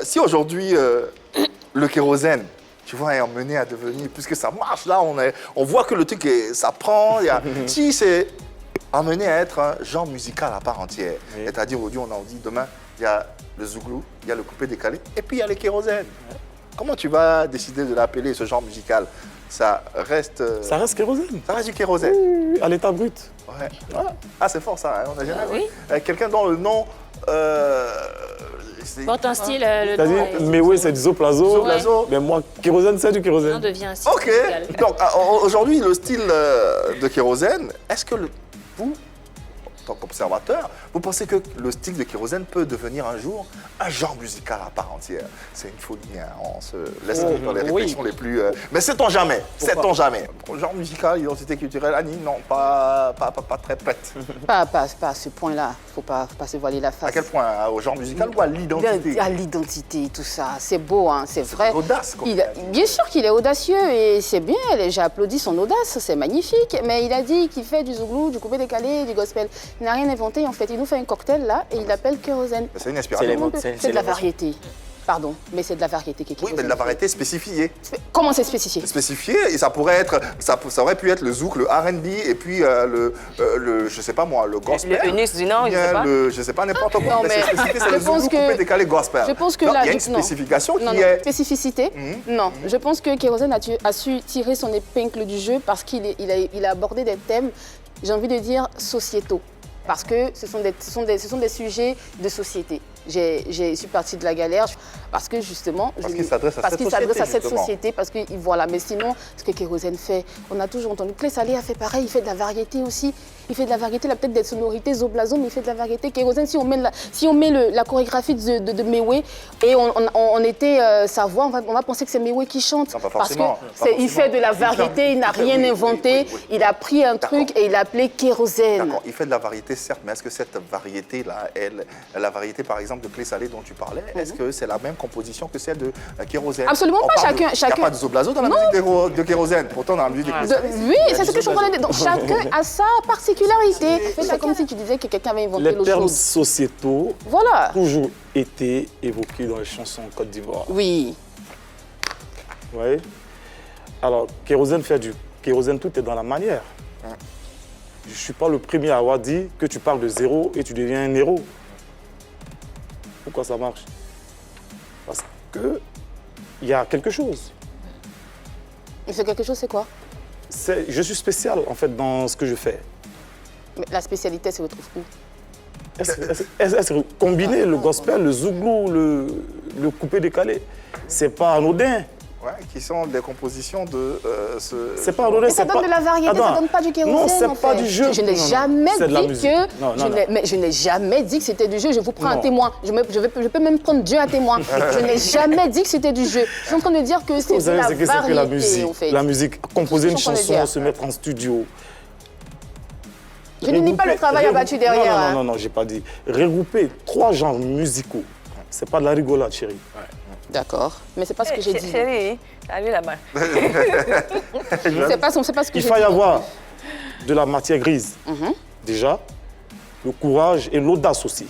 si aujourd'hui, le kérosène, tu vois, est emmené à devenir, puisque ça marche, là, on voit que le truc, ça prend. Si c'est amené à être un genre musical à part entière, Oui. c'est-à-dire aujourd'hui, on en dit, demain, il y a le zouglou, il y a le coupé décalé, et puis il y a le kérosène. Comment tu vas décider de l'appeler, ce genre musical? Ça reste... Ça reste kérosène. Ça reste du kérosène. Oui, à l'état brut. Ouais. Ah, c'est fort ça, hein, on a jamais oui. vu. Quelqu'un dont le nom... Porte un style, le nom C'est-à-dire, est- mais oui, c'est du zoplazo. Zoplazo. Mais moi, kérosène, c'est du le nom kérosène. devient un style Ok, musical. donc aujourd'hui, le style de kérosène, est-ce que vous, en tant qu'observateur, vous pensez que le style de kérosène peut devenir un jour un genre musical à part entière? C'est une folie, hein, on se laisse dans les oui. réflexions les plus... Mais sait-on jamais, sait-on jamais. Genre musical, identité culturelle, Annie, non, pas très prête. Pas à ce point-là. Faut pas se voiler la face. À quel point? Au genre musical ou à l'identité? À l'identité, tout ça. C'est beau, hein, c'est vrai. Audace, comme Il- tu as dit. bien sûr qu'il est audacieux et c'est bien. J'ai applaudi son audace, c'est magnifique. Mais il a dit qu'il fait du zouglou, du coupé décalé, du gospel. Il n'a rien inventé en fait. Il nous fait un cocktail là et il l'appelle kérosène. C'est une inspiration. C'est de la variété. Pardon, mais c'est de la variété qui est Oui, mais de la variété spécifiée. Comment c'est spécifié? Spécifié, et ça pourrait être, ça aurait pu être le zouk, le R&B, et puis je sais pas moi, le gospel. Le Eunice du Nord, Bien, je sais pas. je sais pas, n'importe quoi. Non, mais c'est mais spécifié, c'est je le pense zouk que- coupé décalé gospel. Je pense que Donc, là, il y a une non. spécification Non, qui non, est... spécificité. Non, je pense que Kérosène a su tirer son épingle du jeu parce qu'il a abordé des thèmes, j'ai envie de dire, sociétaux. Parce que ce sont des sujets de société. Je suis partie de la galère parce que justement... Parce qu'il s'adresse à parce cette qu'il s'adresse à société, cette justement. société, parce que voilà. Mais sinon, ce que Kérosène fait, on a toujours entendu. Clé Salé a fait pareil, il fait de la variété aussi. Il fait de la variété, il a peut-être des sonorités zoblazo, mais il fait de la variété. Kérosène, si on met la chorégraphie de Mewé et on était sa voix, on va penser que c'est Mewé qui chante. Non, pas parce forcément, que pas il fait de la forcément. variété, il n'a rien Oui, inventé. oui. Il a pris un D'accord. truc et il l'a appelé Kérosène. D'accord, il fait de la variété, certes, mais est-ce que cette variété-là, la variété par exemple de Clé Salé dont tu parlais, est-ce que c'est la même composition que celle de Kérosène? Absolument On pas, parle chacun- Il n'y a pas de zoblazo dans la Non. musique de Kérosène. Pourtant, dans la musique de Clé Salé, Oui, il y a c'est du ce que je suis en train de dire. Donc zoblazo. chacun a sa particularité. C'est comme si tu disais que quelqu'un avait inventé Les l'eau termes chaude. sociétaux Voilà. toujours été évoqués dans les chansons en Côte d'Ivoire. Oui. Vous voyez? Alors, kérosène fait du kérosène, tout est dans la manière. Je ne suis pas le premier à avoir dit que tu parles de zéro et tu deviens un héros. Pourquoi ça marche? Parce qu'il y a quelque chose. Il fait quelque chose, c'est quoi? Je suis spécial, en fait, dans ce que je fais. Mais la spécialité se retrouve où? Est-ce que combiner le gospel, le zouglou, le coupé décalé, c'est pas anodin. Ouais, qui sont des compositions de ce... C'est pas anodin. Mais ça donne de la variété, ça donne pas du kérosène. Non, c'est en pas fait. du jeu. Je n'ai Non, non, jamais c'est de la dit musique. que. Non, non, non. Mais je n'ai jamais dit que c'était du jeu. Je vous prends un Non. témoin. Je peux même prendre Dieu à témoin. Je n'ai jamais dit que c'était du jeu. Je suis en train de dire que c'est Vous de savez la ce que c'est que la variété, musique. en fait. La musique, composer une Je suis en train de chanson, dire. se mettre en studio. Je ne nie pas le travail abattu derrière. Non, hein. non, non, j'ai pas dit. Regrouper 3 genres musicaux, c'est pas de la rigolade, chérie. D'accord. Mais c'est pas ce que j'ai dit. Chérie, t'as vu là-bas. C'est pas ce que Il j'ai faut dit. y avoir de la matière grise, Mhm. déjà, le courage et l'audace aussi.